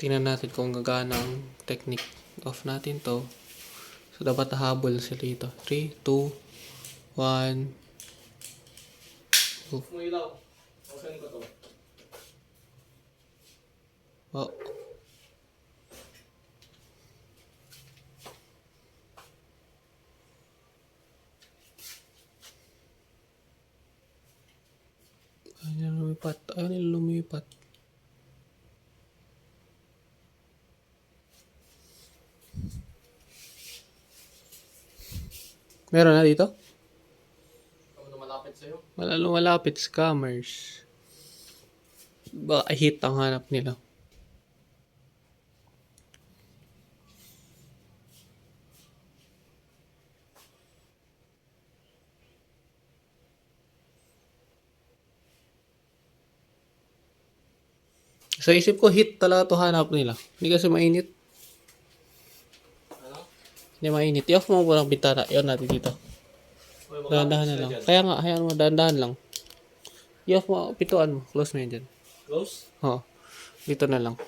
Tingnan natin kung gagana ang technique. Off natin to. So, dapat hahabol sila dito. 3, 2, 1. Mo ilaw. Open ko to. Oh. Ayaw lumipat. Ayaw nila lumipat. Meron na dito? Ano malapit sa'yo? Wala lumalapit. Scammers. Baka hit ang hanap nila. Sa isip ko, hit talaga to hanap nila. Hindi kasi mainit. Ano? Hindi mainit. I-off mo po ng bintana. Iyon natin dito. Uy, Dahan-dahan na lang. Kaya nga, hayaan mo, dahan-dahan lang. I-off mo, pituan mo. Close mo yan dyan. Close? Oo. Dito na lang.